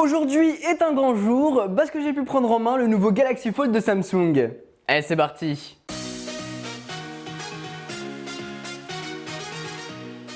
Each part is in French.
Aujourd'hui est un grand jour parce que j'ai pu prendre en main le nouveau Galaxy Fold de Samsung. Allez, c'est parti.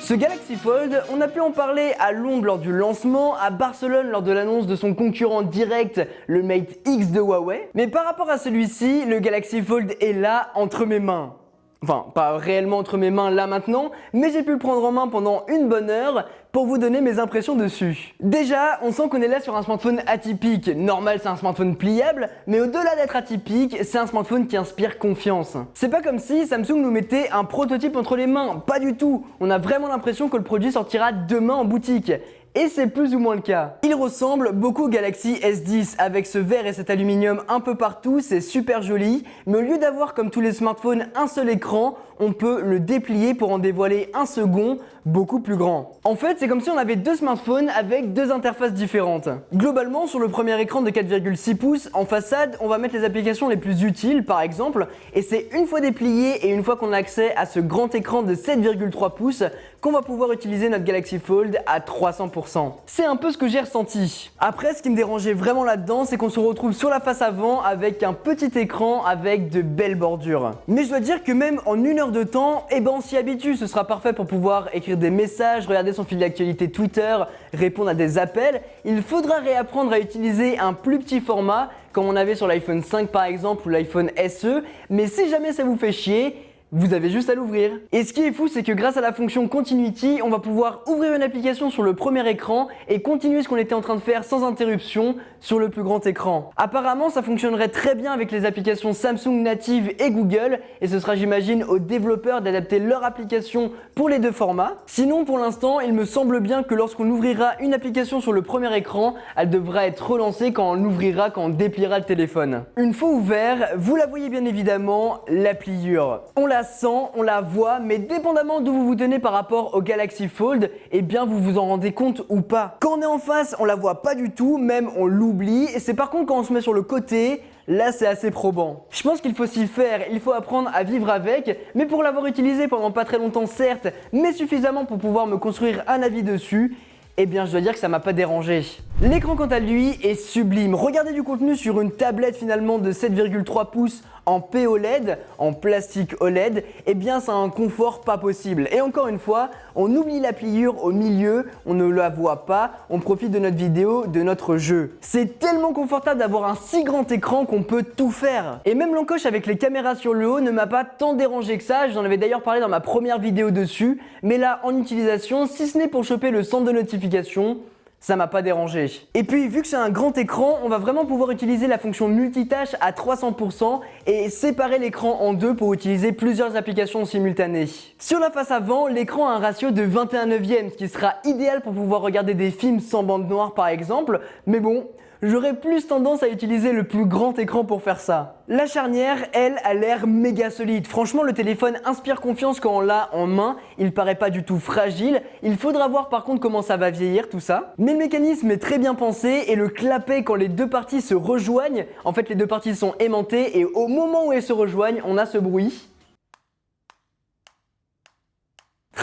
Ce Galaxy Fold, on a pu en parler à Londres lors du lancement, à Barcelone lors de l'annonce de son concurrent direct, le Mate X de Huawei. Mais par rapport à celui-ci, le Galaxy Fold est là entre mes mains. Enfin, pas réellement entre mes mains là maintenant, mais j'ai pu le prendre en main pendant une bonne heure pour vous donner mes impressions dessus. Déjà, on sent qu'on est là sur un smartphone atypique. Normal, c'est un smartphone pliable, mais au-delà d'être atypique, c'est un smartphone qui inspire confiance. C'est pas comme si Samsung nous mettait un prototype entre les mains, pas du tout. On a vraiment l'impression que le produit sortira demain en boutique. Et c'est plus ou moins le cas. Il ressemble beaucoup au Galaxy S10 avec ce verre et cet aluminium un peu partout, c'est super joli, mais au lieu d'avoir comme tous les smartphones un seul écran, on peut le déplier pour en dévoiler un second beaucoup plus grand. En fait, c'est comme si on avait deux smartphones avec deux interfaces différentes. Globalement, sur le premier écran de 4,6 pouces, en façade, on va mettre les applications les plus utiles par exemple, et c'est une fois déplié et une fois qu'on a accès à ce grand écran de 7,3 pouces qu'on va pouvoir utiliser notre Galaxy Fold à 300%. C'est un peu ce que j'ai ressenti. Après, ce qui me dérangeait vraiment là-dedans, c'est qu'on se retrouve sur la face avant avec un petit écran avec de belles bordures. Mais je dois dire que même en une heure de temps, on s'y habitue, ce sera parfait pour pouvoir écrire des messages, regarder son fil d'actualité Twitter, répondre à des appels. Il faudra réapprendre à utiliser un plus petit format, comme on avait sur l'iPhone 5 par exemple ou l'iPhone SE, mais si jamais ça vous fait chier, vous avez juste à l'ouvrir. Et ce qui est fou, c'est que grâce à la fonction Continuity, on va pouvoir ouvrir une application sur le premier écran et continuer ce qu'on était en train de faire sans interruption sur le plus grand écran. Apparemment, ça fonctionnerait très bien avec les applications Samsung native et Google, et ce sera, j'imagine, aux développeurs d'adapter leur application pour les deux formats. Sinon, pour l'instant, il me semble bien que lorsqu'on ouvrira une application sur le premier écran, elle devra être relancée quand on l'ouvrira, quand on dépliera le téléphone. Une fois ouvert, vous la voyez bien évidemment, la pliure. On la sent, on la voit, mais dépendamment d'où vous vous tenez par rapport au Galaxy Fold, eh bien vous vous en rendez compte ou pas. Quand on est en face, on la voit pas du tout, même on l'oublie, et c'est par contre quand on se met sur le côté, là c'est assez probant. Je pense qu'il faut s'y faire, il faut apprendre à vivre avec, mais pour l'avoir utilisé pendant pas très longtemps certes, mais suffisamment pour pouvoir me construire un avis dessus, eh bien je dois dire que ça m'a pas dérangé. L'écran quant à lui est sublime. Regardez du contenu sur une tablette finalement de 7,3 pouces en POLED, en plastique OLED, eh bien ça a un confort pas possible. Et encore une fois, on oublie la pliure au milieu, on ne la voit pas, on profite de notre vidéo, de notre jeu. C'est tellement confortable d'avoir un si grand écran qu'on peut tout faire. Et même l'encoche avec les caméras sur le haut ne m'a pas tant dérangé que ça, j'en avais d'ailleurs parlé dans ma première vidéo dessus, mais là en utilisation, si ce n'est pour choper le centre de notification, ça m'a pas dérangé. Et puis vu que c'est un grand écran, on va vraiment pouvoir utiliser la fonction multitâche à 300% et séparer l'écran en deux pour utiliser plusieurs applications simultanées. Sur la face avant, l'écran a un ratio de 21/9, ce qui sera idéal pour pouvoir regarder des films sans bande noire par exemple, mais bon, j'aurais plus tendance à utiliser le plus grand écran pour faire ça. La charnière, elle, a l'air méga solide. Franchement, le téléphone inspire confiance quand on l'a en main. Il paraît pas du tout fragile. Il faudra voir par contre comment ça va vieillir tout ça. Mais le mécanisme est très bien pensé et le clapet quand les deux parties se rejoignent, en fait les deux parties sont aimantées et au moment où elles se rejoignent, on a ce bruit.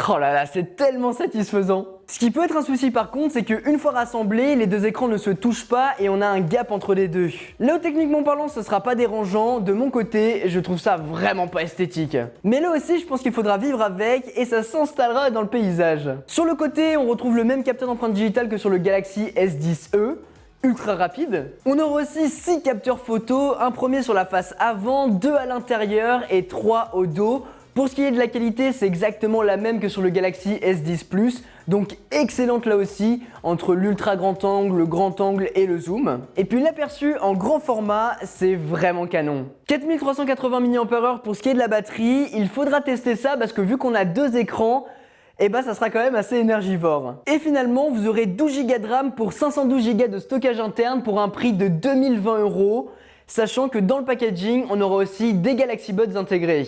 Oh là là, c'est tellement satisfaisant. Ce qui peut être un souci par contre, c'est qu'une fois rassemblés, les deux écrans ne se touchent pas et on a un gap entre les deux. Là où techniquement parlant, ce sera pas dérangeant, de mon côté, je trouve ça vraiment pas esthétique. Mais là aussi, je pense qu'il faudra vivre avec et ça s'installera dans le paysage. Sur le côté, on retrouve le même capteur d'empreinte digitale que sur le Galaxy S10e. Ultra rapide. On aura aussi 6 capteurs photo, un premier sur la face avant, 2 à l'intérieur et 3 au dos. Pour ce qui est de la qualité, c'est exactement la même que sur le Galaxy S10 Plus, donc excellente là aussi, entre l'ultra grand angle, le grand angle et le zoom. Et puis l'aperçu en grand format, c'est vraiment canon. 4380 mAh pour ce qui est de la batterie, il faudra tester ça parce que vu qu'on a deux écrans, et bah ça sera quand même assez énergivore. Et finalement, vous aurez 12 Go de RAM pour 512 Go de stockage interne pour un prix de 2020 €, sachant que dans le packaging, on aura aussi des Galaxy Buds intégrés.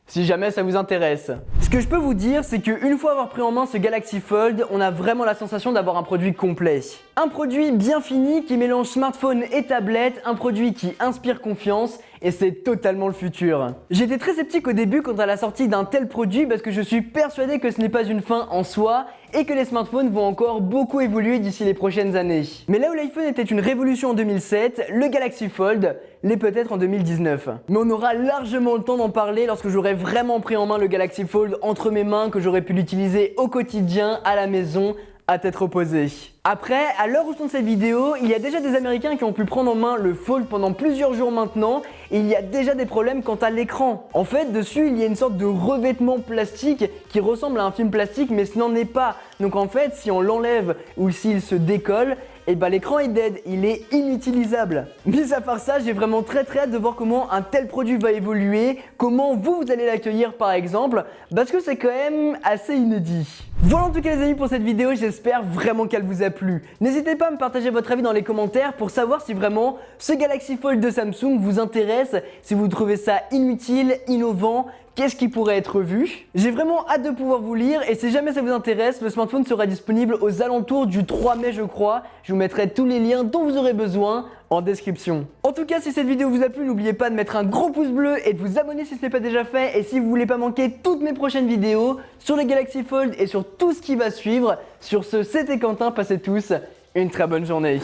Si jamais ça vous intéresse. Ce que je peux vous dire, c'est qu'une fois avoir pris en main ce Galaxy Fold, on a vraiment la sensation d'avoir un produit complet. Un produit bien fini qui mélange smartphone et tablette, un produit qui inspire confiance et c'est totalement le futur. J'étais très sceptique au début quant à la sortie d'un tel produit parce que je suis persuadé que ce n'est pas une fin en soi et que les smartphones vont encore beaucoup évoluer d'ici les prochaines années. Mais là où l'iPhone était une révolution en 2007, le Galaxy Fold l'est peut-être en 2019. Mais on aura largement le temps d'en parler lorsque j'aurai vraiment pris en main le Galaxy Fold entre mes mains, que j'aurai pu l'utiliser au quotidien, à la maison, à tête reposée. Après, à l'heure où je tourne cette vidéo, il y a déjà des Américains qui ont pu prendre en main le Fold pendant plusieurs jours maintenant et il y a déjà des problèmes quant à l'écran. En fait, dessus, il y a une sorte de revêtement plastique qui ressemble à un film plastique mais ce n'en est pas. Donc en fait, si on l'enlève ou s'il se décolle, et bah l'écran est dead, il est inutilisable. Mis à part ça, j'ai vraiment très hâte de voir comment un tel produit va évoluer, comment vous allez l'accueillir par exemple, parce que c'est quand même assez inédit. Voilà en tout cas les amis pour cette vidéo, j'espère vraiment qu'elle vous a plu. N'hésitez pas à me partager votre avis dans les commentaires pour savoir si vraiment ce Galaxy Fold de Samsung vous intéresse, si vous trouvez ça inutile, innovant, qu'est-ce qui pourrait être vu. J'ai vraiment hâte de pouvoir vous lire et si jamais ça vous intéresse, le smartphone sera disponible aux alentours du 3 mai je crois. Je vous mettrai tous les liens dont vous aurez besoin en description. En tout cas, si cette vidéo vous a plu, n'oubliez pas de mettre un gros pouce bleu et de vous abonner si ce n'est pas déjà fait. Et si vous voulez pas manquer toutes mes prochaines vidéos sur les Galaxy Fold et sur tout ce qui va suivre. Sur ce, c'était Quentin, passez tous une très bonne journée.